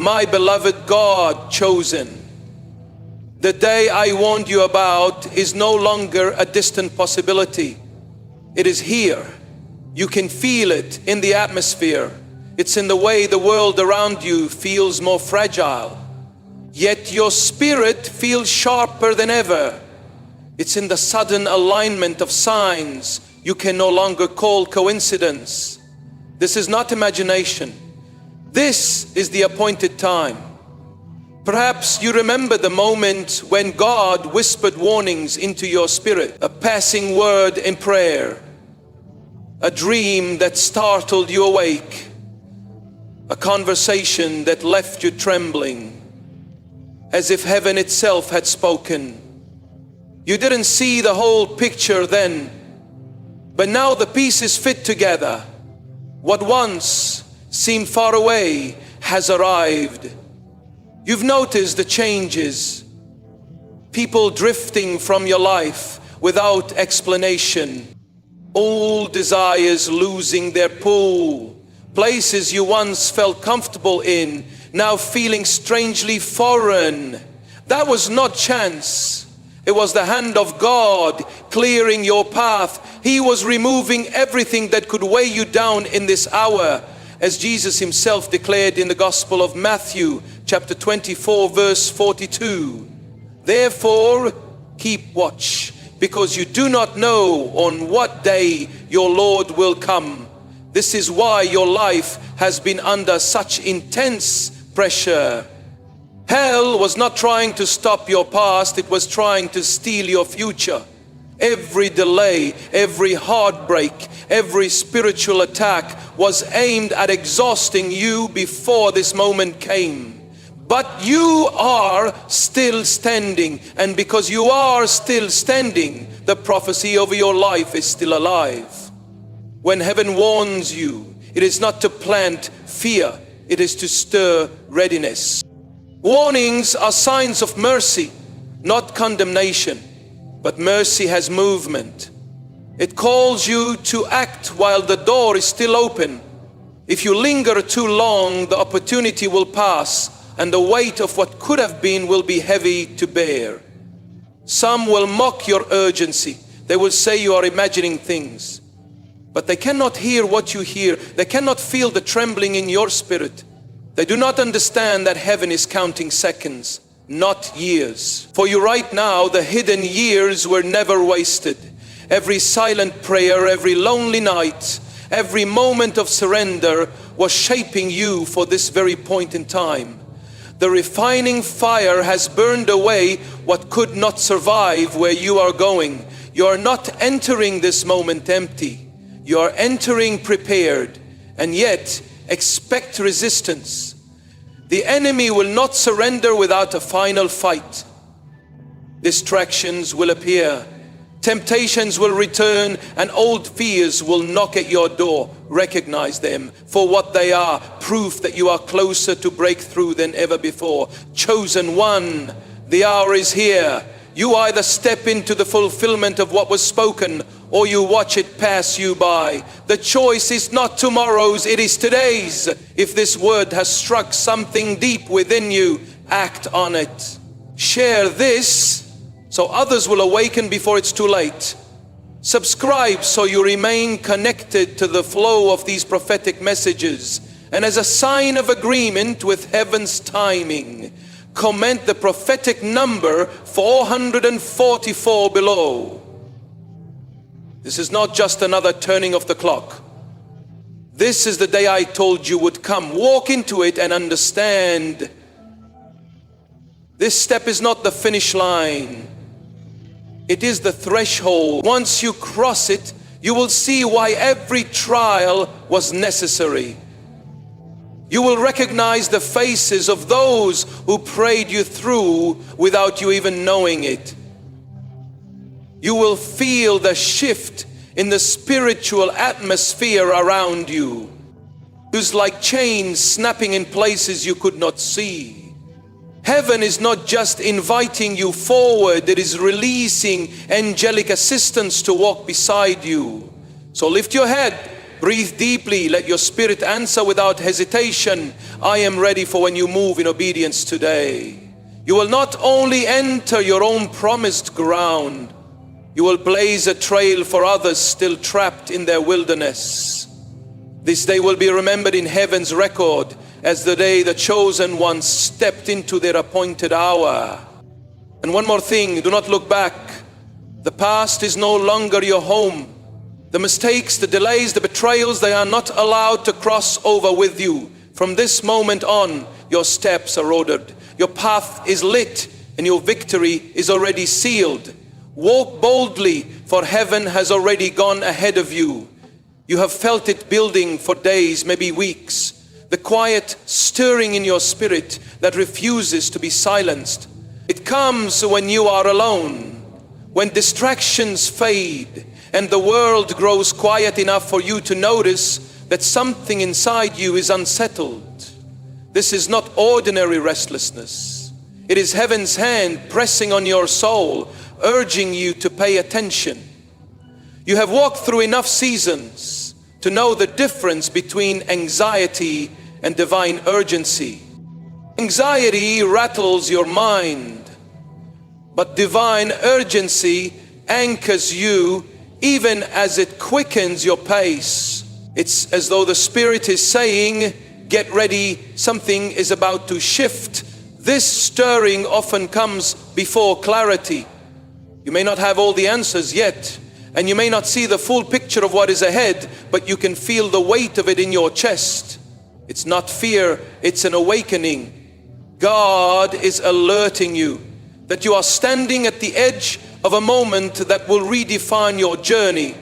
my beloved God chosen. The day I warned you about is no longer a distant possibility. It is here. You can feel it in the atmosphere. It's in the way the world around you feels more fragile. Yet your spirit feels sharper than ever. It's in the sudden alignment of signs you can no longer call coincidence. This is not imagination. This is the appointed time. Perhaps you remember the moment when God whispered warnings into your spirit, a passing word in prayer, a dream that startled you awake, a conversation that left you trembling, as if heaven itself had spoken. You didn't see the whole picture then, but now the pieces fit together. What once seemed far away has arrived. You've noticed the changes, people drifting from your life without explanation, old desires losing their pull, places you once felt comfortable in, now feeling strangely foreign. That was not chance. It was the hand of God clearing your path. He was removing everything that could weigh you down in this hour, as Jesus himself declared in the Gospel of Matthew, chapter 24, verse 42. Therefore, keep watch, because you do not know on what day your Lord will come. This is why your life has been under such intense pressure. Hell was not trying to stop your past, it was trying to steal your future. Every delay, every heartbreak, every spiritual attack was aimed at exhausting you before this moment came. But you are still standing, and because you are still standing, the prophecy over your life is still alive. When heaven warns you, it is not to plant fear, it is to stir readiness. Warnings are signs of mercy, not condemnation. But mercy has movement. It calls you to act while the door is still open. If you linger too long, the opportunity will pass, and the weight of what could have been will be heavy to bear. Some will mock your urgency. They will say you are imagining things. But they cannot hear what you hear. They cannot feel the trembling in your spirit. They do not understand that heaven is counting seconds, not years. For you right now, the hidden years were never wasted. Every silent prayer, every lonely night, every moment of surrender was shaping you for this very point in time. The refining fire has burned away what could not survive where you are going. You are not entering this moment empty. You are entering prepared, and yet expect resistance. The enemy will not surrender without a final fight. Distractions will appear. Temptations will return, and old fears will knock at your door. Recognize them for what they are, proof that you are closer to breakthrough than ever before. Chosen one, the hour is here. You either step into the fulfillment of what was spoken, or you watch it pass you by. The choice is not tomorrow's, it is today's. If this word has struck something deep within you, act on it. Share this so others will awaken before it's too late. Subscribe so you remain connected to the flow of these prophetic messages. And as a sign of agreement with heaven's timing, comment the prophetic number 444 below. This is not just another turning of the clock. This is the day I told you would come. Walk into it and understand. This step is not the finish line. It is the threshold. Once you cross it, you will see why every trial was necessary. You will recognize the faces of those who prayed you through without you even knowing it. You will feel the shift in the spiritual atmosphere around you. It's like chains snapping in places you could not see. Heaven is not just inviting you forward, it is releasing angelic assistance to walk beside you. So lift your head, Breathe deeply. Let your spirit answer without hesitation. I am ready for when you move in obedience today. You will not only enter your own promised ground, you will blaze a trail for others still trapped in their wilderness. This day will be remembered in heaven's record as the day the chosen ones stepped into their appointed hour. And one more thing, do not look back. The past is no longer your home. The mistakes, the delays, the betrayals, they are not allowed to cross over with you. From this moment on, your steps are ordered. Your path is lit and your victory is already sealed. Walk boldly, for heaven has already gone ahead of you. You have felt it building for days, maybe weeks. The quiet stirring in your spirit that refuses to be silenced. It comes when you are alone, when distractions fade and the world grows quiet enough for you to notice that something inside you is unsettled. This is not ordinary restlessness. It is heaven's hand pressing on your soul, urging you to pay attention. You have walked through enough seasons to know the difference between anxiety and divine urgency. Anxiety rattles your mind, but divine urgency anchors you even as it quickens your pace. It's as though the Spirit is saying, get ready, something is about to shift. This stirring often comes before clarity. You may not have all the answers yet, and you may not see the full picture of what is ahead, but you can feel the weight of it in your chest. It's not fear, it's an awakening. God is alerting you that you are standing at the edge of a moment that will redefine your journey.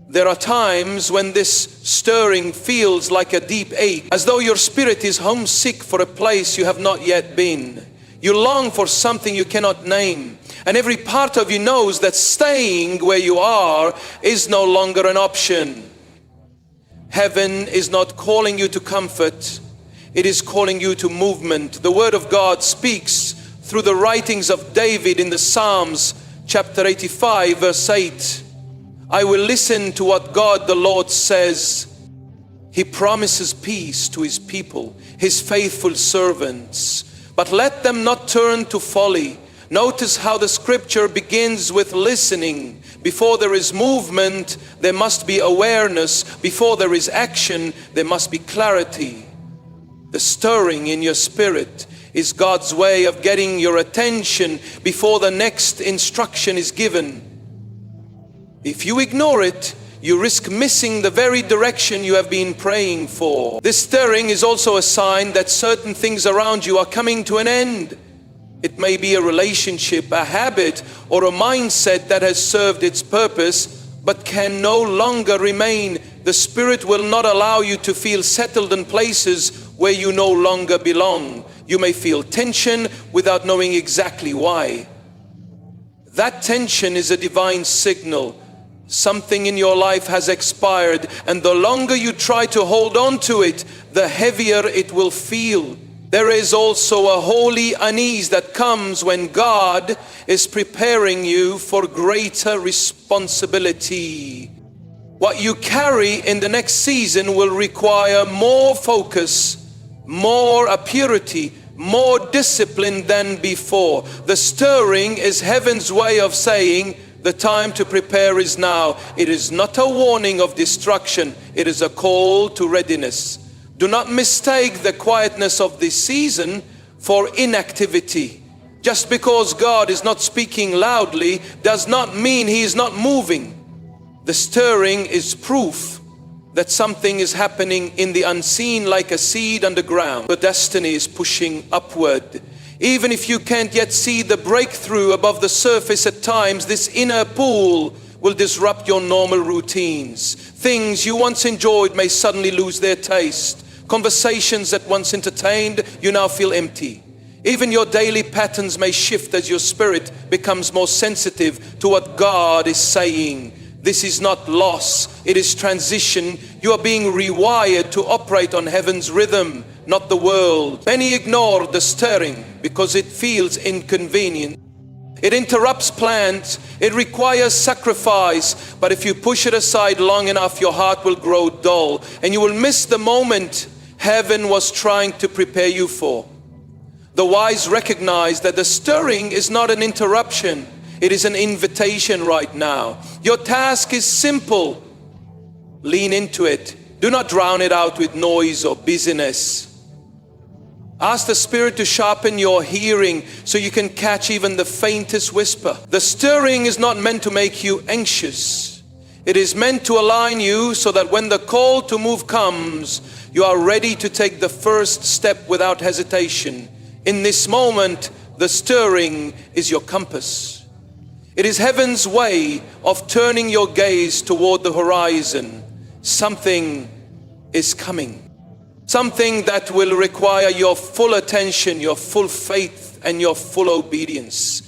There are times when this stirring feels like a deep ache, as though your spirit is homesick for a place you have not yet been. You long for something you cannot name, and every part of you knows that staying where you are is no longer an option. Heaven is not calling you to comfort, it is calling you to movement. The Word of God speaks through the writings of David in the Psalms, chapter 85, verse 8. I will listen to what God the Lord says. He promises peace to His people, His faithful servants. But let them not turn to folly. Notice how the scripture begins with listening. Before there is movement, there must be awareness. Before there is action, there must be clarity. The stirring in your spirit is God's way of getting your attention before the next instruction is given. If you ignore it, you risk missing the very direction you have been praying for. This stirring is also a sign that certain things around you are coming to an end. It may be a relationship, a habit, or a mindset that has served its purpose but can no longer remain. The Spirit will not allow you to feel settled in places where you no longer belong. You may feel tension without knowing exactly why. That tension is a divine signal. Something in your life has expired, and the longer you try to hold on to it, the heavier it will feel. There is also a holy unease that comes when God is preparing you for greater responsibility. What you carry in the next season will require more focus, more purity, more discipline than before. The stirring is heaven's way of saying, the time to prepare is now. It is not a warning of destruction. It is a call to readiness. Do not mistake the quietness of this season for inactivity. Just because God is not speaking loudly does not mean He is not moving. The stirring is proof that something is happening in the unseen, like a seed underground. The destiny is pushing upward. Even if you can't yet see the breakthrough above the surface at times, this inner pool will disrupt your normal routines. Things you once enjoyed may suddenly lose their taste. Conversations that once entertained, you now feel empty. Even your daily patterns may shift as your spirit becomes more sensitive to what God is saying. This is not loss, it is transition. You are being rewired to operate on heaven's rhythm, not the world. Many ignore the stirring because it feels inconvenient. It interrupts plans. It requires sacrifice. But if you push it aside long enough, your heart will grow dull and you will miss the moment heaven was trying to prepare you for. The wise recognize that the stirring is not an interruption. It is an invitation right now. Your task is simple. Lean into it. Do not drown it out with noise or busyness. Ask the Spirit to sharpen your hearing so you can catch even the faintest whisper. The stirring is not meant to make you anxious. It is meant to align you so that when the call to move comes, you are ready to take the first step without hesitation. In this moment, the stirring is your compass. It is heaven's way of turning your gaze toward the horizon. Something is coming. Something that will require your full attention, your full faith, and your full obedience.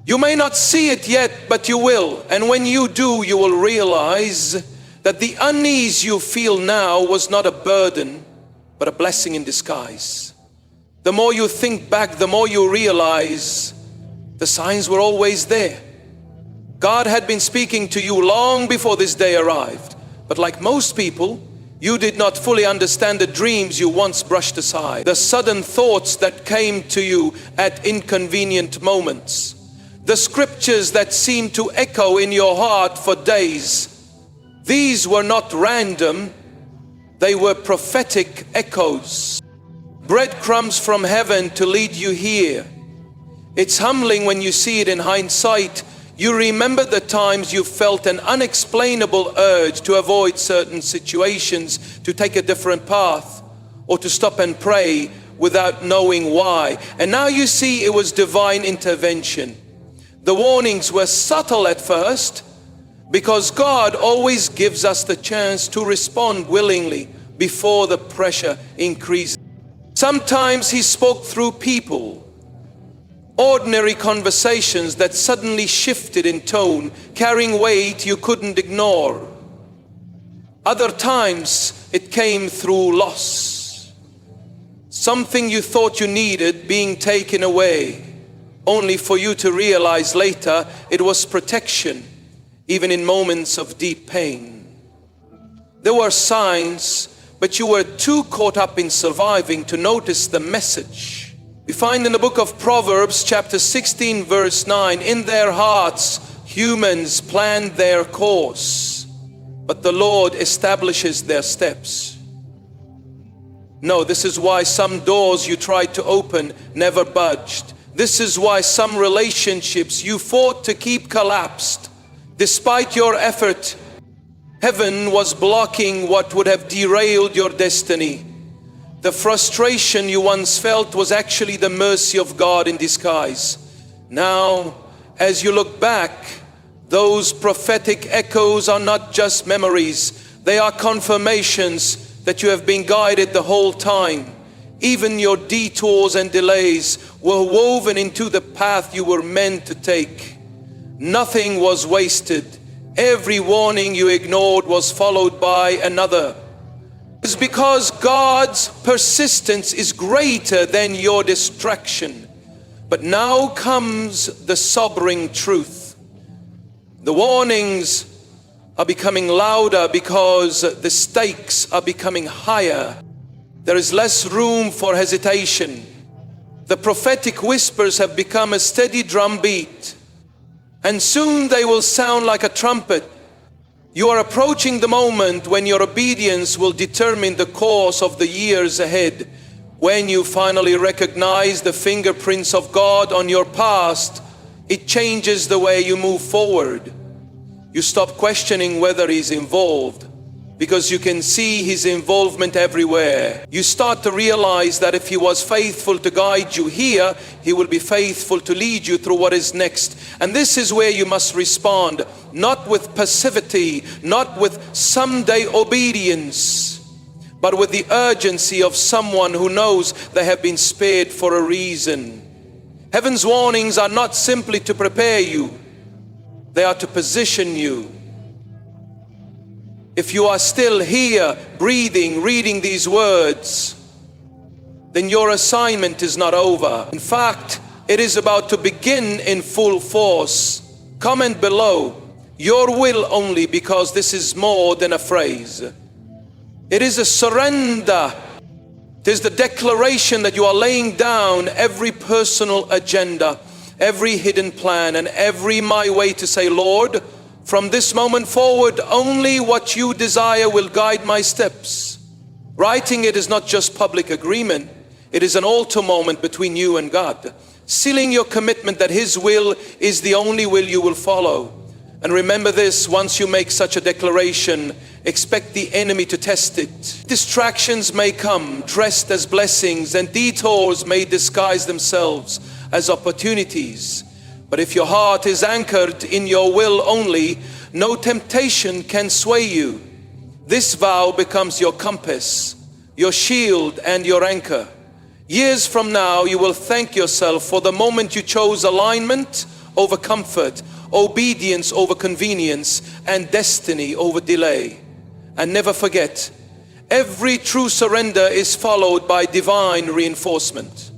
You may not see it yet, but you will. And when you do, you will realize that the unease you feel now was not a burden, but a blessing in disguise. The more you think back, the more you realize the signs were always there. God had been speaking to you long before this day arrived. But like most people, you did not fully understand the dreams you once brushed aside, the sudden thoughts that came to you at inconvenient moments, the scriptures that seemed to echo in your heart for days. These were not random, they were prophetic echoes, breadcrumbs from heaven to lead you here. It's humbling when you see it in hindsight. You remember the times you felt an unexplainable urge to avoid certain situations, to take a different path, or to stop and pray without knowing why. And now you see it was divine intervention. The warnings were subtle at first, because God always gives us the chance to respond willingly before the pressure increases. Sometimes He spoke through people. Ordinary conversations that suddenly shifted in tone, carrying weight you couldn't ignore. Other times it came through loss. Something you thought you needed being taken away, only for you to realize later it was protection, even in moments of deep pain. There were signs, but you were too caught up in surviving to notice the message. We find in the book of Proverbs chapter 16 verse 9, in their hearts humans plan their course, but the Lord establishes their steps. No, this is why some doors you tried to open never budged. This is why some relationships you fought to keep collapsed. Despite your effort, heaven was blocking what would have derailed your destiny. The frustration you once felt was actually the mercy of God in disguise. Now, as you look back, those prophetic echoes are not just memories. They are confirmations that you have been guided the whole time. Even your detours and delays were woven into the path you were meant to take. Nothing was wasted. Every warning you ignored was followed by another. It's because God's persistence is greater than your distraction. But now comes the sobering truth. The warnings are becoming louder because the stakes are becoming higher. There is less room for hesitation. The prophetic whispers have become a steady drumbeat, and soon they will sound like a trumpet. You are approaching the moment when your obedience will determine the course of the years ahead. When you finally recognize the fingerprints of God on your past, it changes the way you move forward. You stop questioning whether He's involved, because you can see His involvement everywhere. You start to realize that if He was faithful to guide you here, He will be faithful to lead you through what is next. And this is where you must respond, not with passivity, not with someday obedience, but with the urgency of someone who knows they have been spared for a reason. Heaven's warnings are not simply to prepare you, they are to position you. If you are still here, breathing, reading these words, then your assignment is not over. In fact, It is about to begin in full force. Comment below, your will only, because this is more than a phrase. It is a surrender. It is the declaration that you are laying down every personal agenda, every hidden plan, and every my way to say, Lord, from this moment forward, only what you desire will guide my steps. Writing it is not just public agreement. It is an altar moment between you and God, sealing your commitment that His will is the only will you will follow. And remember this, once you make such a declaration, expect the enemy to test it. Distractions may come dressed as blessings, and detours may disguise themselves as opportunities. But if your heart is anchored in your will only, no temptation can sway you. This vow becomes your compass, your shield, and your anchor. Years from now, you will thank yourself for the moment you chose alignment over comfort, obedience over convenience, and destiny over delay. And never forget, every true surrender is followed by divine reinforcement.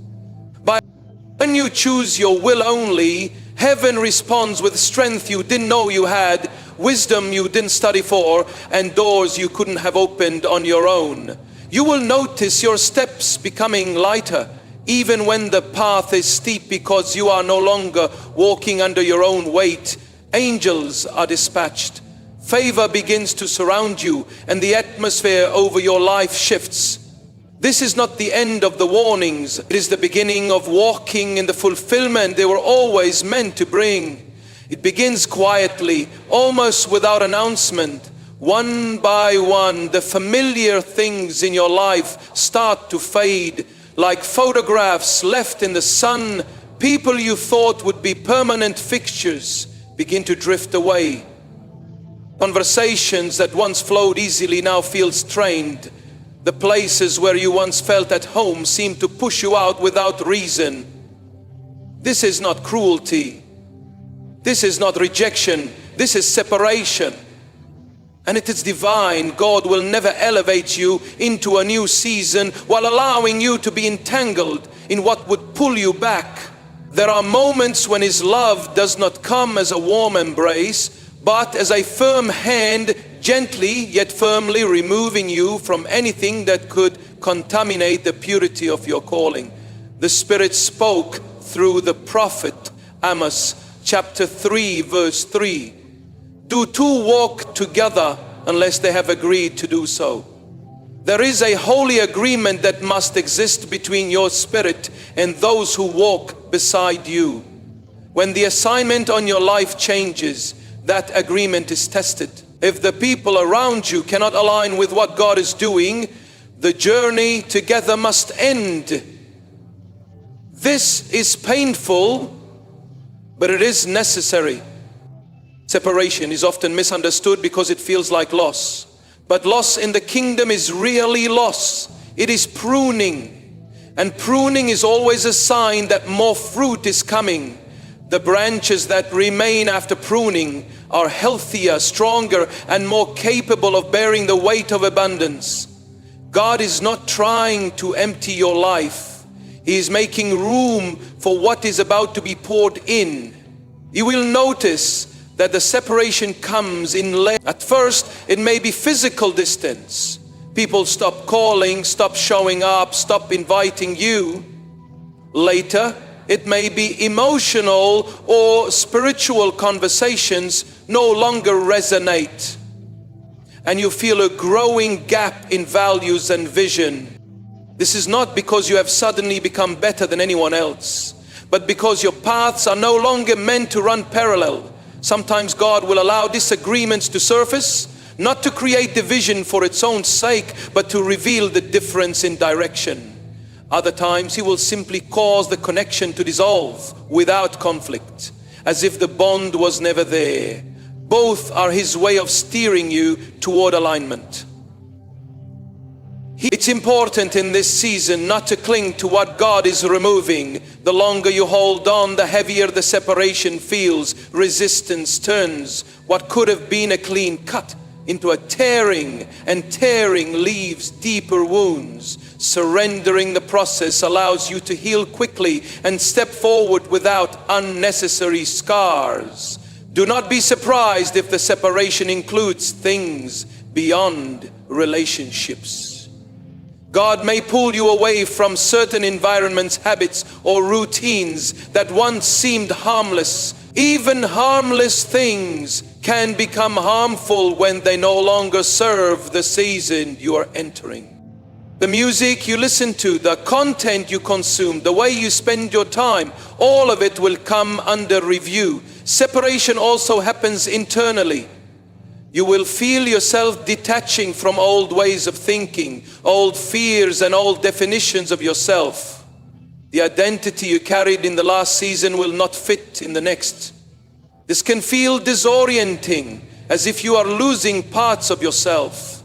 When you choose your will only, heaven responds with strength you didn't know you had, wisdom you didn't study for, and doors you couldn't have opened on your own. You will notice your steps becoming lighter, even when the path is steep, because you are no longer walking under your own weight. Angels are dispatched. Favor begins to surround you, and the atmosphere over your life shifts. This is not the end of the warnings. It is the beginning of walking in the fulfillment they were always meant to bring. It begins quietly, almost without announcement. One by one, the familiar things in your life start to fade. Like photographs left in the sun, people you thought would be permanent fixtures begin to drift away. Conversations that once flowed easily now feel strained. The places where you once felt at home seem to push you out without reason. This is not cruelty. This is not rejection. This is separation. And it is divine. God will never elevate you into a new season while allowing you to be entangled in what would pull you back. There are moments when His love does not come as a warm embrace, but as a firm hand, gently yet firmly removing you from anything that could contaminate the purity of your calling. The Spirit spoke through the prophet Amos, chapter 3, verse 3. Do two walk together unless they have agreed to do so? There is a holy agreement that must exist between your spirit and those who walk beside you. When the assignment on your life changes, that agreement is tested. If the people around you cannot align with what God is doing, the journey together must end. This is painful, but it is necessary. Separation is often misunderstood because it feels like loss. But loss in the kingdom is really loss. It is pruning. And pruning is always a sign that more fruit is coming. The branches that remain after pruning are healthier, stronger, and more capable of bearing the weight of abundance. God is not trying to empty your life. He is making room for what is about to be poured in. You will notice that the separation comes in length. At first, it may be physical distance. People stop calling, stop showing up, stop inviting you. Later, it may be emotional or spiritual conversations no longer resonate. And you feel a growing gap in values and vision. This is not because you have suddenly become better than anyone else, but because your paths are no longer meant to run parallel. Sometimes God will allow disagreements to surface, not to create division for its own sake, but to reveal the difference in direction. Other times He will simply cause the connection to dissolve without conflict, as if the bond was never there. Both are His way of steering you toward alignment. It's important in this season not to cling to what God is removing. The longer you hold on, the heavier the separation feels. Resistance turns what could have been a clean cut into a tearing, and tearing leaves deeper wounds. Surrendering the process allows you to heal quickly and step forward without unnecessary scars. Do not be surprised if the separation includes things beyond relationships. God may pull you away from certain environments, habits, or routines that once seemed harmless. Even harmless things can become harmful when they no longer serve the season you are entering. The music you listen to, the content you consume, the way you spend your time, all of it will come under review. Separation also happens internally. You will feel yourself detaching from old ways of thinking, old fears and old definitions of yourself. The identity you carried in the last season will not fit in the next. This can feel disorienting, as if you are losing parts of yourself.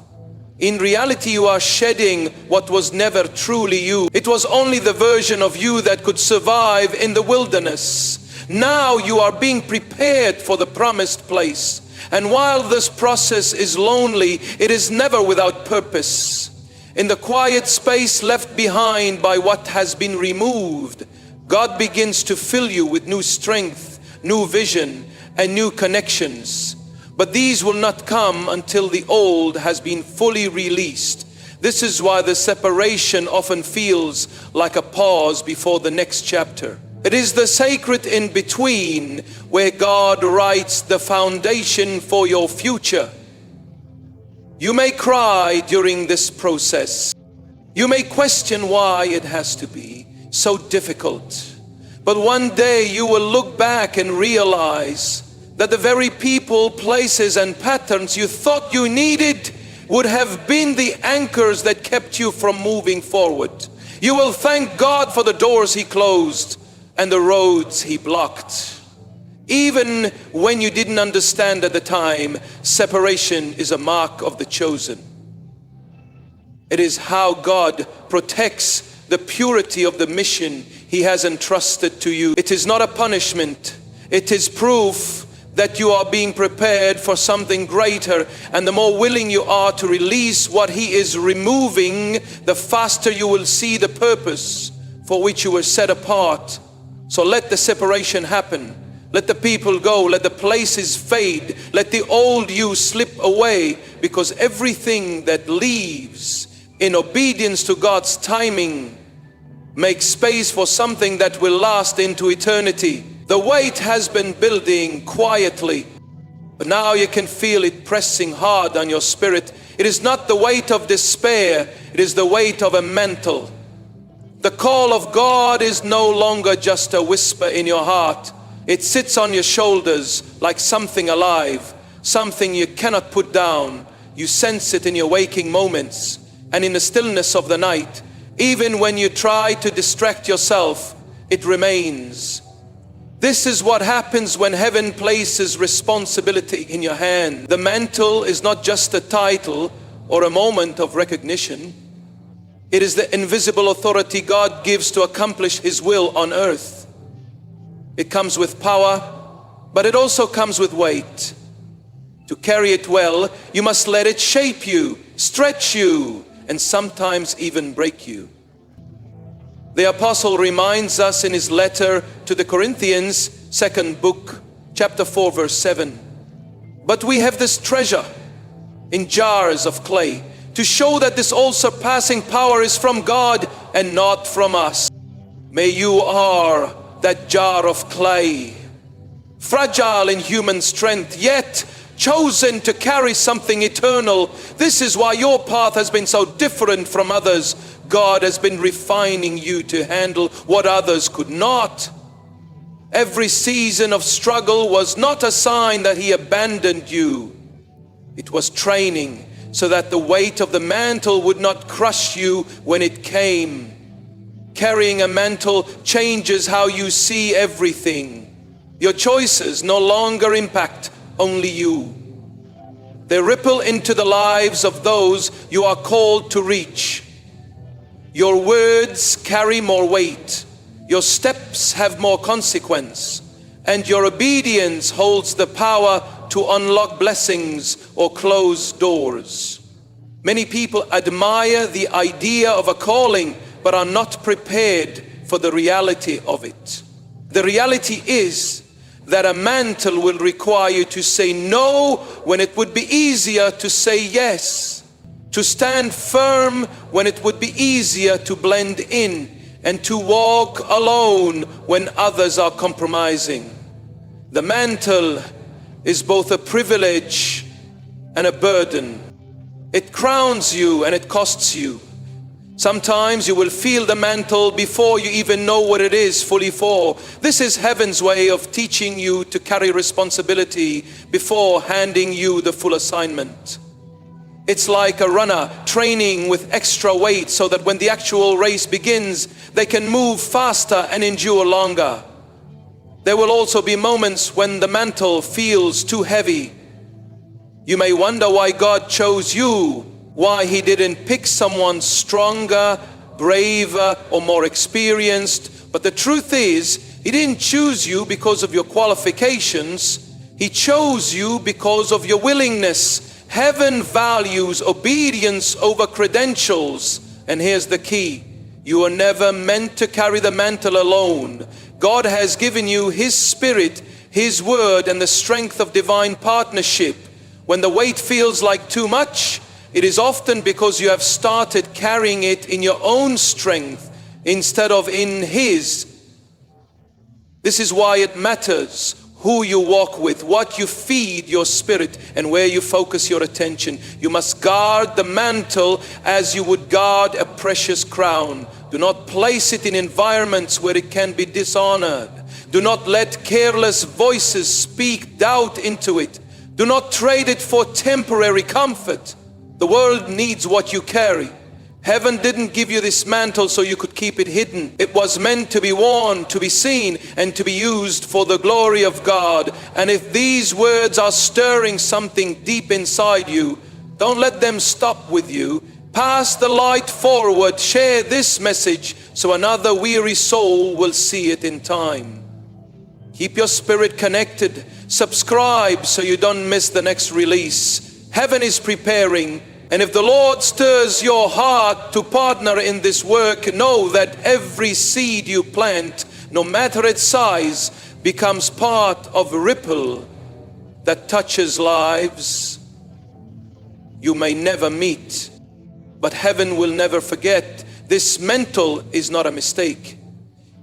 In reality, you are shedding what was never truly you. It was only the version of you that could survive in the wilderness. Now you are being prepared for the promised place. And while this process is lonely, it is never without purpose. In the quiet space left behind by what has been removed, God begins to fill you with new strength, new vision, and new connections. But these will not come until the old has been fully released. This is why the separation often feels like a pause before the next chapter. It is the sacred in between where God writes the foundation for your future. You may cry during this process. You may question why it has to be so difficult. But one day you will look back and realize that the very people, places, and patterns you thought you needed would have been the anchors that kept you from moving forward. You will thank God for the doors He closed and the roads He blocked. Even when you didn't understand at the time, separation is a mark of the chosen. It is how God protects the purity of the mission He has entrusted to you. It is not a punishment. It is proof that you are being prepared for something greater. And the more willing you are to release what He is removing, the faster you will see the purpose for which you were set apart. So let the separation happen. Let the people go. Let the places fade. Let the old you slip away, because everything that leaves in obedience to God's timing makes space for something that will last into eternity. The weight has been building quietly, but now you can feel it pressing hard on your spirit. It is not the weight of despair. It is the weight of a mantle. The call of God is no longer just a whisper in your heart. It sits on your shoulders like something alive, something you cannot put down. You sense it in your waking moments and in the stillness of the night. Even when you try to distract yourself, it remains. This is what happens when heaven places responsibility in your hand. The mantle is not just a title or a moment of recognition. It is the invisible authority God gives to accomplish His will on earth. It comes with power, but it also comes with weight. To carry it well, you must let it shape you, stretch you, and sometimes even break you. The apostle reminds us in his letter to the Corinthians, 2nd book, chapter 4, verse 7. But we have this treasure in jars of clay, to show that this all-surpassing power is from God and not from us. May you are that jar of clay, fragile in human strength, yet chosen to carry something eternal. This is why your path has been so different from others. God has been refining you to handle what others could not. Every season of struggle was not a sign that He abandoned you. It was training so that the weight of the mantle would not crush you when it came. Carrying a mantle changes how you see everything. Your choices no longer impact only you. They ripple into the lives of those you are called to reach. Your words carry more weight. Your steps have more consequence. and your obedience holds the power to unlock blessings or close doors. Many people admire the idea of a calling, but are not prepared for the reality of it. The reality is that a mantle will require you to say no when it would be easier to say yes, to stand firm when it would be easier to blend in, and to walk alone when others are compromising. The mantle is both a privilege and a burden. It crowns you and it costs you. Sometimes you will feel the mantle before you even know what it is fully for. This is heaven's way of teaching you to carry responsibility before handing you the full assignment. It's like a runner training with extra weight so that when the actual race begins, they can move faster and endure longer. There will also be moments when the mantle feels too heavy. You may wonder why God chose you, why He didn't pick someone stronger, braver, or more experienced. But the truth is, He didn't choose you because of your qualifications. He chose you because of your willingness. Heaven values obedience over credentials. And here's the key: you are never meant to carry the mantle alone. God has given you His Spirit, His Word, and the strength of divine partnership. When the weight feels like too much, it is often because you have started carrying it in your own strength instead of in His. This is why it matters who you walk with, what you feed your spirit, and where you focus your attention. You must guard the mantle as you would guard a precious crown. Do not place it in environments where it can be dishonored. Do not let careless voices speak doubt into it. Do not trade it for temporary comfort. The world needs what you carry. Heaven didn't give you this mantle so you could keep it hidden. It was meant to be worn, to be seen, and to be used for the glory of God. And if these words are stirring something deep inside you, don't let them stop with you. Pass the light forward. Share this message so another weary soul will see it in time. Keep your spirit connected. Subscribe so you don't miss the next release. Heaven is preparing. And if the Lord stirs your heart to partner in this work, know that every seed you plant, no matter its size, becomes part of a ripple that touches lives you may never meet. But heaven will never forget. This mantle is not a mistake.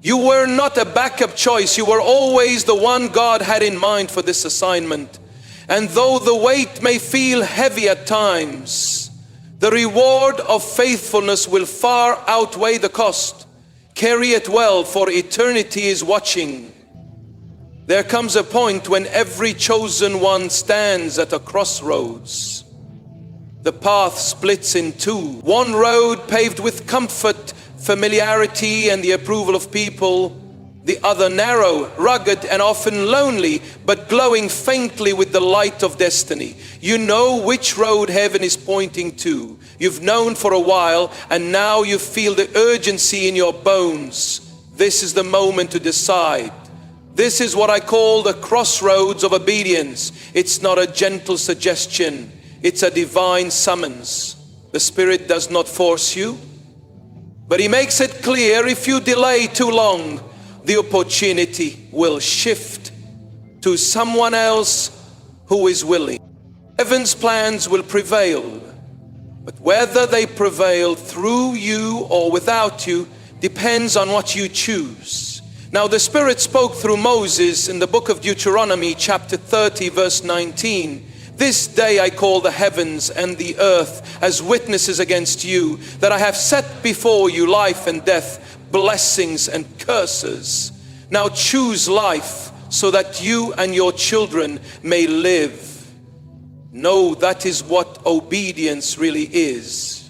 You were not a backup choice. You were always the one God had in mind for this assignment. And though the weight may feel heavy at times, the reward of faithfulness will far outweigh the cost. Carry it well, for eternity is watching. There comes a point when every chosen one stands at a crossroads. The path splits in two. One road paved with comfort, familiarity, and the approval of people. The other narrow, rugged, and often lonely, but glowing faintly with the light of destiny. You know which road heaven is pointing to. You've known for a while, and now you feel the urgency in your bones. This is the moment to decide. This is what I call the crossroads of obedience. It's not a gentle suggestion. It's a divine summons. The Spirit does not force you, but He makes it clear if you delay too long, the opportunity will shift to someone else who is willing. Heaven's plans will prevail, but whether they prevail through you or without you depends on what you choose. Now the Spirit spoke through Moses in the book of Deuteronomy chapter 30 verse 19. This day I call the heavens and the earth as witnesses against you, that I have set before you life and death, blessings and curses. Now choose life so that you and your children may live. No, that is what obedience really is.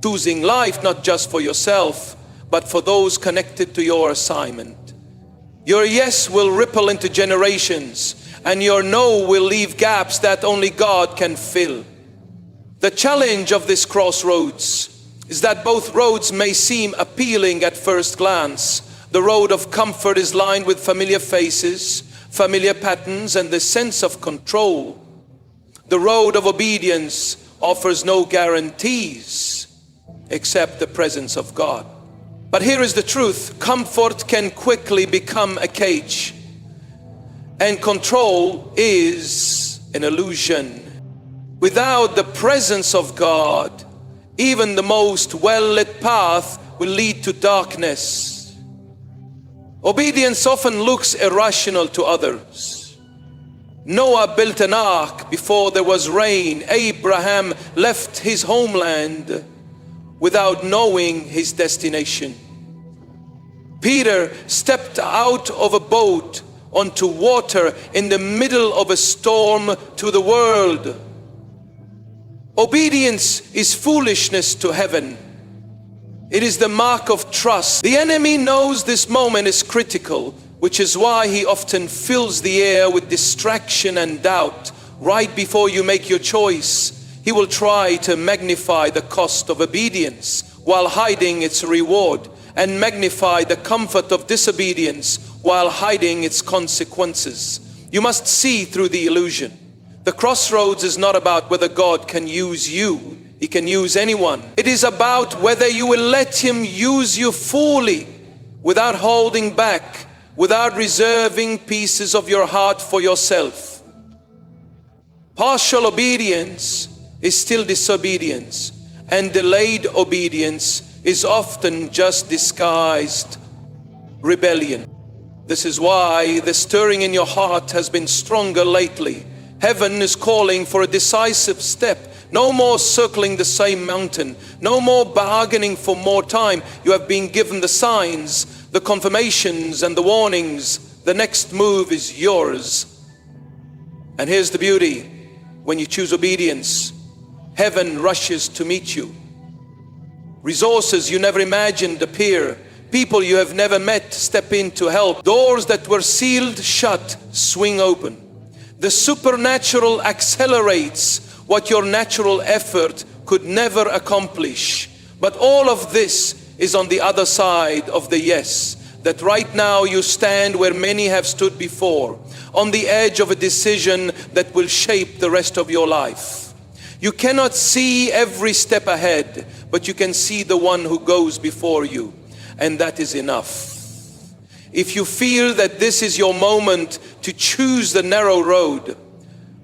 choosing life not just for yourself, but for those connected to your assignment. Your yes will ripple into generations, and your no will leave gaps that only God can fill. The challenge of this crossroads is that both roads may seem appealing at first glance. The road of comfort is lined with familiar faces, familiar patterns, and the sense of control. The road of obedience offers no guarantees except the presence of God. But here is the truth: comfort can quickly become a cage, and control is an illusion. Without the presence of God, even the most well-lit path will lead to darkness. Obedience often looks irrational to others. Noah built an ark before there was rain. Abraham left his homeland without knowing his destination. Peter stepped out of a boat onto water in the middle of a storm to the world. Obedience is foolishness to heaven. It is the mark of trust. The enemy knows this moment is critical, which is why he often fills the air with distraction and doubt. Right before you make your choice, he will try to magnify the cost of obedience while hiding its reward, and magnify the comfort of disobedience while hiding its consequences. You must see through the illusion. The crossroads is not about whether God can use you. He can use anyone. It is about whether you will let Him use you fully, without holding back, without reserving pieces of your heart for yourself. Partial obedience is still disobedience, and delayed obedience is often just disguised rebellion. This is why the stirring in your heart has been stronger lately. Heaven is calling for a decisive step. No more circling the same mountain. No more bargaining for more time. You have been given the signs, the confirmations, and the warnings. The next move is yours. And here's the beauty. When you choose obedience, heaven rushes to meet you. Resources you never imagined appear. People you have never met step in to help. Doors that were sealed shut swing open. The supernatural accelerates what your natural effort could never accomplish. But all of this is on the other side of the yes. That right now you stand where many have stood before, on the edge of a decision that will shape the rest of your life. You cannot see every step ahead, but you can see the one who goes before you, and that is enough. If you feel that this is your moment to choose the narrow road,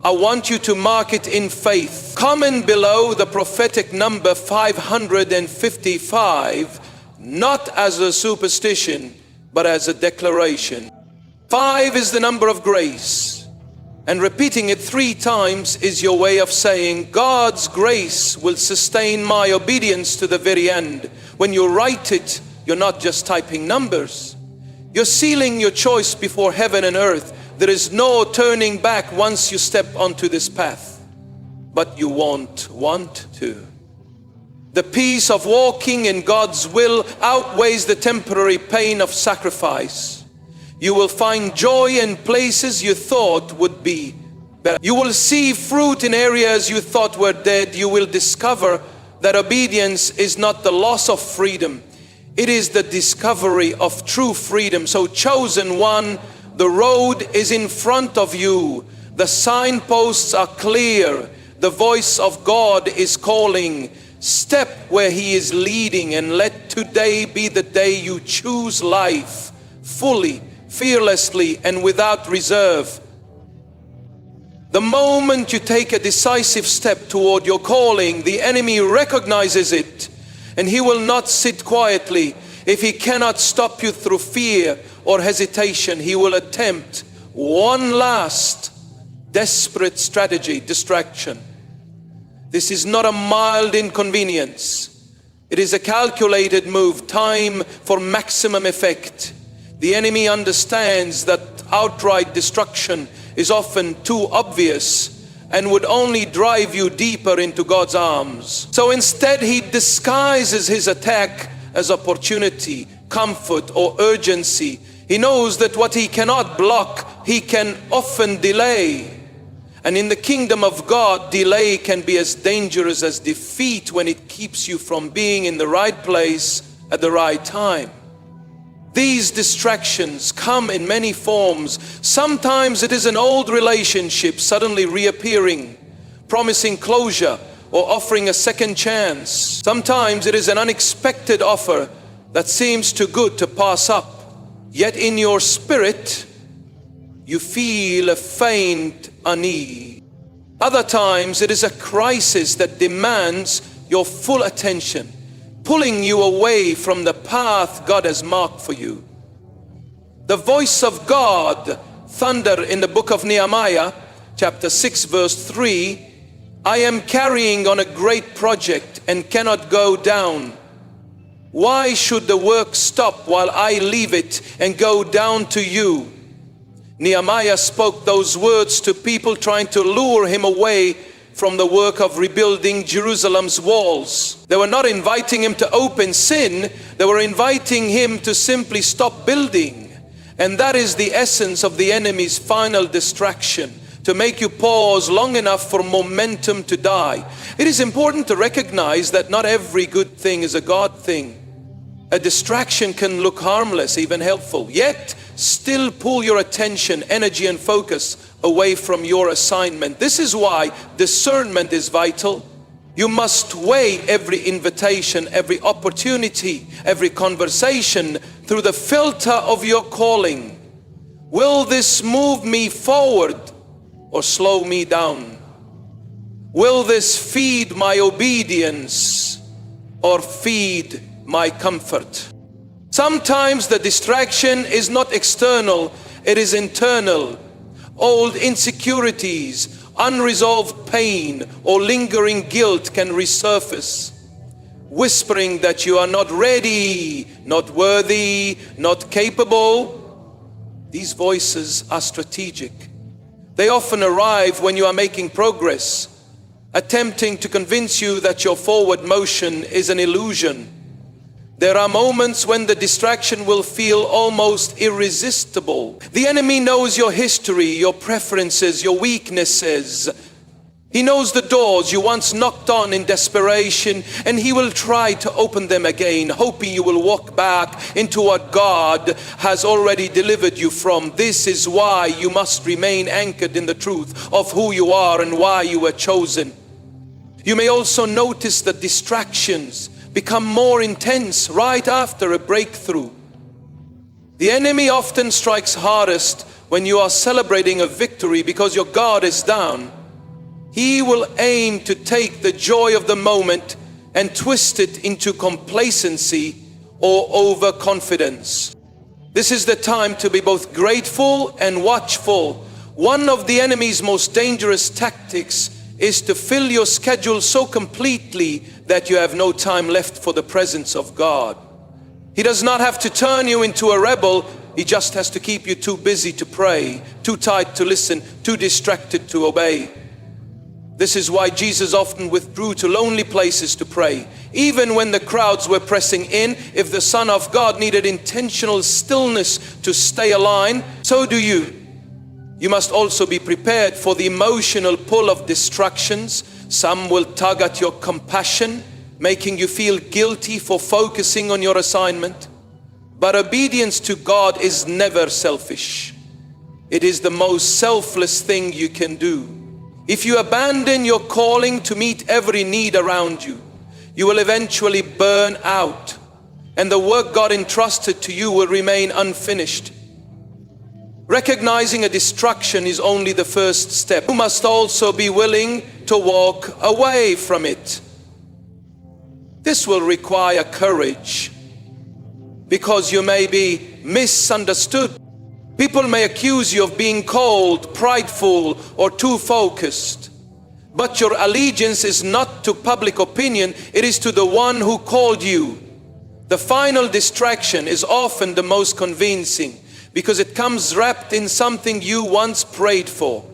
I want you to mark it in faith. Comment below the prophetic number 555, not as a superstition, but as a declaration. 5 is the number of grace, and repeating it 3 times is your way of saying, God's grace will sustain my obedience to the very end. When you write it, you're not just typing numbers. You're sealing your choice before heaven and earth. There is no turning back once you step onto this path, but you won't want to. The peace of walking in God's will outweighs the temporary pain of sacrifice. You will find joy in places you thought would be better. You will see fruit in areas you thought were dead. You will discover that obedience is not the loss of freedom. It is the discovery of true freedom. So, chosen one, the road is in front of you. The signposts are clear. The voice of God is calling. Step where He is leading, and let today be the day you choose life fully, fearlessly, and without reserve. The moment you take a decisive step toward your calling, the enemy recognizes it, and he will not sit quietly. If he cannot stop you through fear or hesitation, he will attempt one last desperate strategy, distraction. This is not a mild inconvenience. It is a calculated move, time for maximum effect. The enemy understands that outright destruction is often too obvious, and would only drive you deeper into God's arms. So instead, he disguises his attack as opportunity, comfort, or urgency. He knows that what he cannot block, he can often delay. And in the kingdom of God, delay can be as dangerous as defeat when it keeps you from being in the right place at the right time. These distractions come in many forms. Sometimes it is an old relationship suddenly reappearing, promising closure or offering a second chance. Sometimes it is an unexpected offer that seems too good to pass up. Yet in your spirit, you feel a faint unease. Other times it is a crisis that demands your full attention, pulling you away from the path God has marked for you. The voice of God thunder in the book of Nehemiah, chapter 6, verse 3, I am carrying on a great project and cannot go down. Why should the work stop while I leave it and go down to you? Nehemiah spoke those words to people trying to lure him away from the work of rebuilding Jerusalem's walls. They were not inviting him to open sin, they were inviting him to simply stop building. And that is the essence of the enemy's final distraction, to make you pause long enough for momentum to die. It is important to recognize that not every good thing is a God thing. A distraction can look harmless, even helpful, yet still pull your attention, energy, and focus away from your assignment. This is why discernment is vital. You must weigh every invitation, every opportunity, every conversation through the filter of your calling. Will this move me forward or slow me down? Will this feed my obedience or feed my comfort? Sometimes the distraction is not external, it is internal. Old insecurities, unresolved pain, or lingering guilt can resurface, whispering that you are not ready, not worthy, not capable. These voices are strategic. They often arrive when you are making progress, attempting to convince you that your forward motion is an illusion. There are moments when the distraction will feel almost irresistible. The enemy knows your history, your preferences, your weaknesses. He knows the doors you once knocked on in desperation, and he will try to open them again, hoping you will walk back into what God has already delivered you from. This is why you must remain anchored in the truth of who you are and why you were chosen. You may also notice that distractions become more intense right after a breakthrough. The enemy often strikes hardest when you are celebrating a victory because your guard is down. He will aim to take the joy of the moment and twist it into complacency or overconfidence. This is the time to be both grateful and watchful. One of the enemy's most dangerous tactics is to fill your schedule so completely that you have no time left for the presence of God. He does not have to turn you into a rebel. He just has to keep you too busy to pray, too tired to listen, too distracted to obey. This is why Jesus often withdrew to lonely places to pray. Even when the crowds were pressing in, if the Son of God needed intentional stillness to stay aligned, so do you. You must also be prepared for the emotional pull of distractions. Some will tug at your compassion, making you feel guilty for focusing on your assignment. But obedience to God is never selfish. It is the most selfless thing you can do. If you abandon your calling to meet every need around you, you will eventually burn out, and the work God entrusted to you will remain unfinished. Recognizing a distraction is only the first step. You must also be willing to walk away from it. This will require courage, because you may be misunderstood. People may accuse you of being cold, prideful, or too focused. But your allegiance is not to public opinion, it is to the one who called you. The final distraction is often the most convincing, because it comes wrapped in something you once prayed for.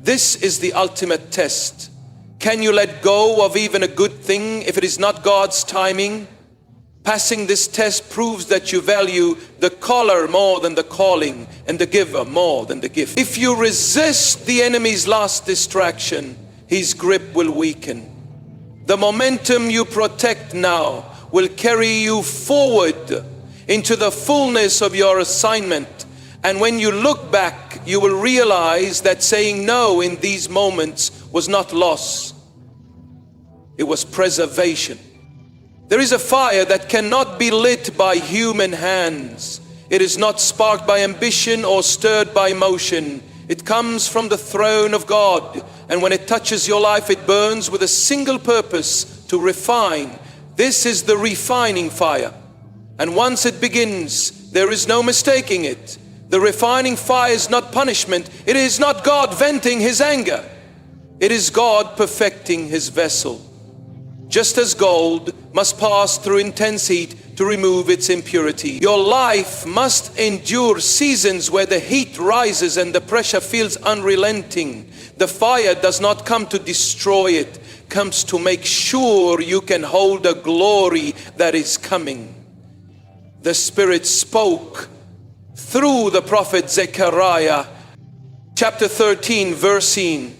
This is the ultimate test. Can you let go of even a good thing if it is not God's timing? Passing this test proves that you value the caller more than the calling and the giver more than the gift. If you resist the enemy's last distraction, his grip will weaken. The momentum you protect now will carry you forward into the fullness of your assignment. And when you look back, you will realize that saying no in these moments was not loss. It was preservation. There is a fire that cannot be lit by human hands. It is not sparked by ambition or stirred by emotion. It comes from the throne of God. And when it touches your life, it burns with a single purpose: to refine. This is the refining fire. And once it begins, there is no mistaking it. The refining fire is not punishment. It is not God venting his anger. It is God perfecting his vessel. Just as gold must pass through intense heat to remove its impurity, your life must endure seasons where the heat rises and the pressure feels unrelenting. The fire does not come to destroy it, comes to make sure you can hold the glory that is coming. The Spirit spoke through the prophet Zechariah, chapter 13, verse 10.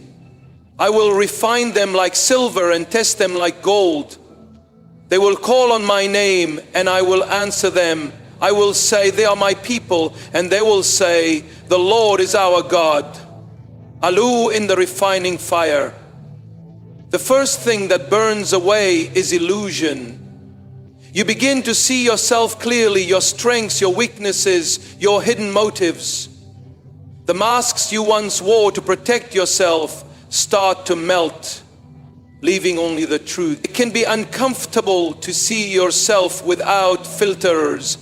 I will refine them like silver and test them like gold. They will call on my name and I will answer them. I will say, they are my people, and they will say, the Lord is our God. Alu in the refining fire. The first thing that burns away is illusion. You begin to see yourself clearly, your strengths, your weaknesses, your hidden motives. The masks you once wore to protect yourself start to melt, leaving only the truth. It can be uncomfortable to see yourself without filters,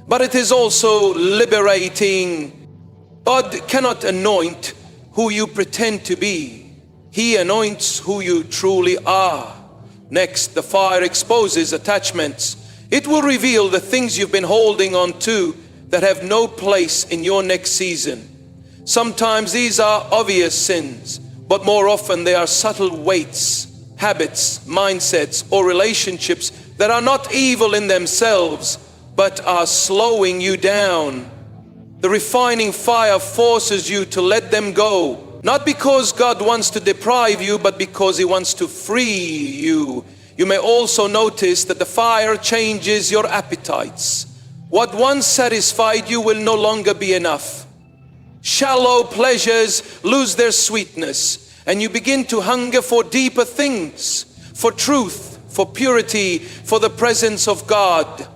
but it is also liberating. God cannot anoint who you pretend to be. He anoints who you truly are. Next, the fire exposes attachments. It will reveal the things you've been holding on to that have no place in your next season. Sometimes these are obvious sins, but more often they are subtle weights, habits, mindsets, or relationships that are not evil in themselves, but are slowing you down. The refining fire forces you to let them go, not because God wants to deprive you, but because He wants to free you. You may also notice that the fire changes your appetites. What once satisfied you will no longer be enough. Shallow pleasures lose their sweetness, and you begin to hunger for deeper things, for truth, for purity, for the presence of God.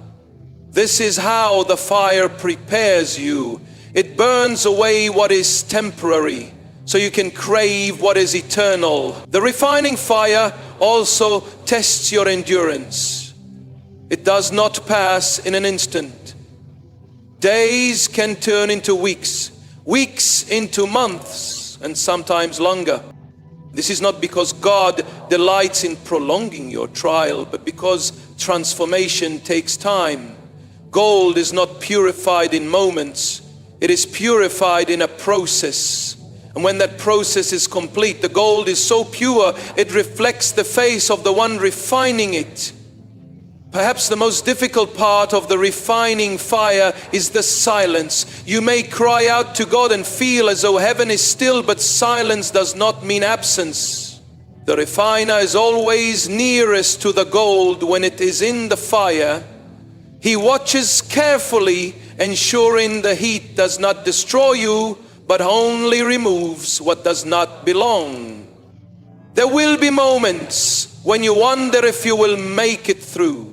This is how the fire prepares you. It burns away what is temporary, so you can crave what is eternal. The refining fire also tests your endurance. It does not pass in an instant. Days can turn into weeks, weeks into months, and sometimes longer. This is not because God delights in prolonging your trial, but because transformation takes time. Gold is not purified in moments. It is purified in a process. And when that process is complete, the gold is so pure, it reflects the face of the one refining it. Perhaps the most difficult part of the refining fire is the silence. You may cry out to God and feel as though heaven is still, but silence does not mean absence. The refiner is always nearest to the gold when it is in the fire. He watches carefully, ensuring the heat does not destroy you, but only removes what does not belong. There will be moments when you wonder if you will make it through.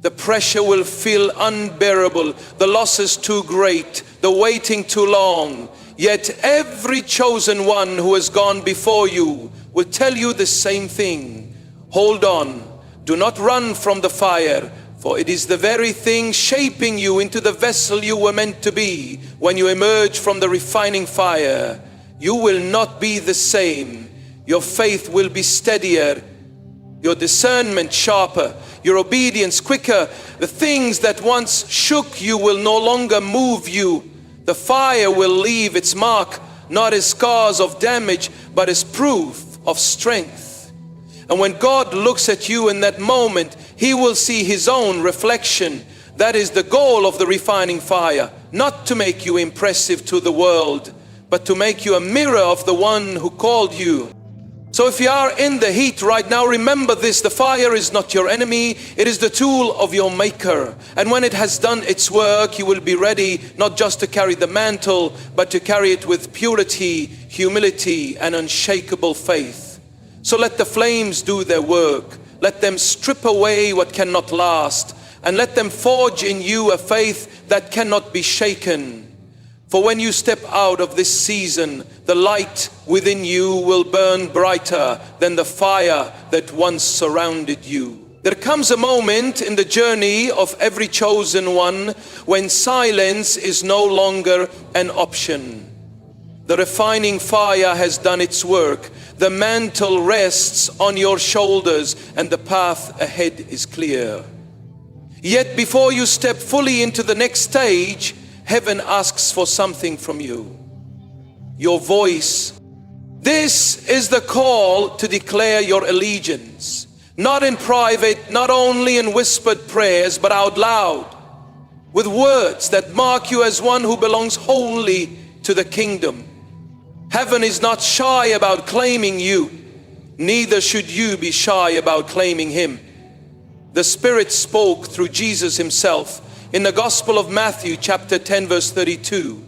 The pressure will feel unbearable, the loss is too great, the waiting too long. Yet every chosen one who has gone before you will tell you the same thing. Hold on, do not run from the fire, for it is the very thing shaping you into the vessel you were meant to be. When you emerge from the refining fire, you will not be the same. Your faith will be steadier, your discernment sharper, your obedience quicker. The things that once shook you will no longer move you. The fire will leave its mark not as scars of damage, but as proof of strength. And when God looks at you in that moment, He will see His own reflection. That is the goal of the refining fire, not to make you impressive to the world, but to make you a mirror of the one who called you. So if you are in the heat right now, remember this: the fire is not your enemy, it is the tool of your maker. And when it has done its work, you will be ready not just to carry the mantle, but to carry it with purity, humility, and unshakable faith. So let the flames do their work. Let them strip away what cannot last, and let them forge in you a faith that cannot be shaken. For when you step out of this season, the light within you will burn brighter than the fire that once surrounded you. There comes a moment in the journey of every chosen one when silence is no longer an option. The refining fire has done its work. The mantle rests on your shoulders and the path ahead is clear. Yet before you step fully into the next stage, heaven asks for something from you. Your voice. This is the call to declare your allegiance. Not in private, not only in whispered prayers, but out loud, with words that mark you as one who belongs wholly to the kingdom. Heaven is not shy about claiming you. Neither should you be shy about claiming Him. The Spirit spoke through Jesus Himself in the Gospel of Matthew chapter 10 verse 32.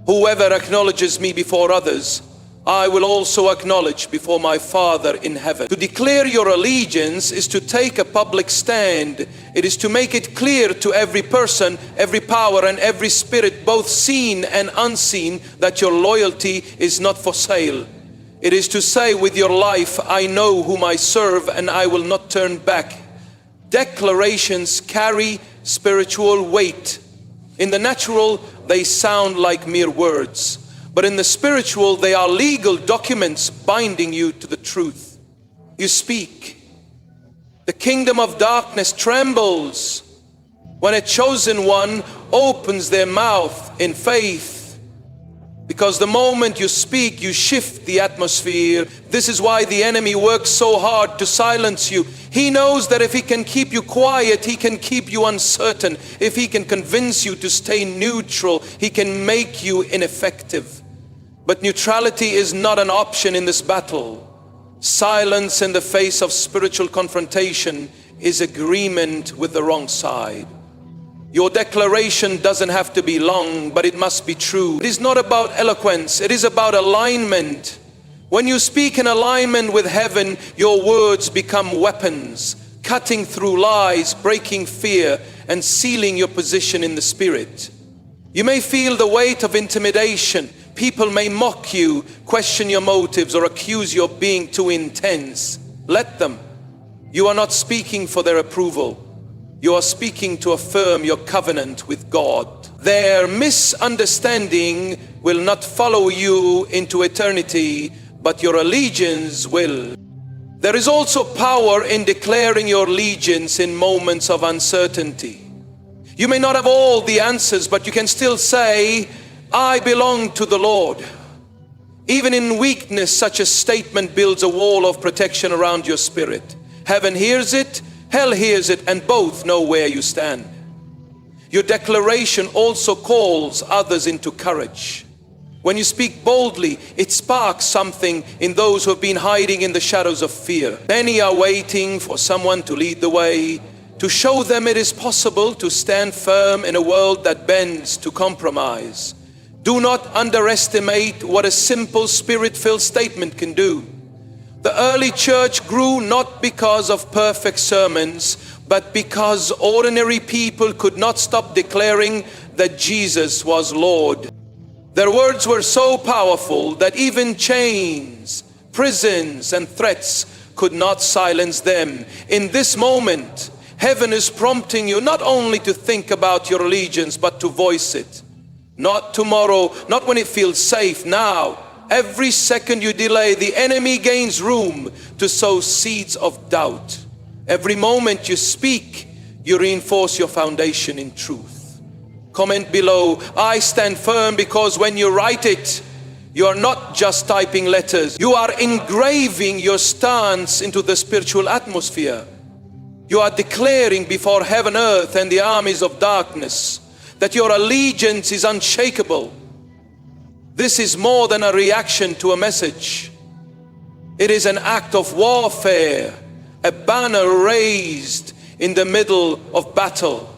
Whoever acknowledges me before others, I will also acknowledge before my Father in heaven. To declare your allegiance is to take a public stand. It is to make it clear to every person, every power, and every spirit, both seen and unseen, that your loyalty is not for sale. It is to say with your life, I know whom I serve and I will not turn back. Declarations carry spiritual weight. In the natural, they sound like mere words, but in the spiritual, they are legal documents binding you to the truth. You speak. The kingdom of darkness trembles when a chosen one opens their mouth in faith. Because the moment you speak, you shift the atmosphere. This is why the enemy works so hard to silence you. He knows that if he can keep you quiet, he can keep you uncertain. If he can convince you to stay neutral, he can make you ineffective. But neutrality is not an option in this battle. Silence in the face of spiritual confrontation is agreement with the wrong side. Your declaration doesn't have to be long, but it must be true. It is not about eloquence, it is about alignment. When you speak in alignment with heaven, your words become weapons, cutting through lies, breaking fear, and sealing your position in the Spirit. You may feel the weight of intimidation. People may mock you, question your motives, or accuse you of being too intense. Let them. You are not speaking for their approval. You are speaking to affirm your covenant with God. Their misunderstanding will not follow you into eternity, but your allegiance will. There is also power in declaring your allegiance in moments of uncertainty. You may not have all the answers, but you can still say, I belong to the Lord. Even in weakness, such a statement builds a wall of protection around your spirit. Heaven hears it, hell hears it, and both know where you stand. Your declaration also calls others into courage. When you speak boldly, it sparks something in those who have been hiding in the shadows of fear. Many are waiting for someone to lead the way, to show them it is possible to stand firm in a world that bends to compromise. Do not underestimate what a simple Spirit-filled statement can do. The early church grew not because of perfect sermons, but because ordinary people could not stop declaring that Jesus was Lord. Their words were so powerful that even chains, prisons, and threats could not silence them. In this moment, heaven is prompting you not only to think about your allegiance, but to voice it. Not tomorrow, not when it feels safe, now. Every second you delay, the enemy gains room to sow seeds of doubt. Every moment you speak, you reinforce your foundation in truth. Comment below, I stand firm, because when you write it, You are not just typing letters. You are engraving your stance into the spiritual atmosphere. You are declaring before heaven, earth, and the armies of darkness that your allegiance is unshakable. This is more than a reaction to a message. It is an act of warfare, a banner raised in the middle of battle.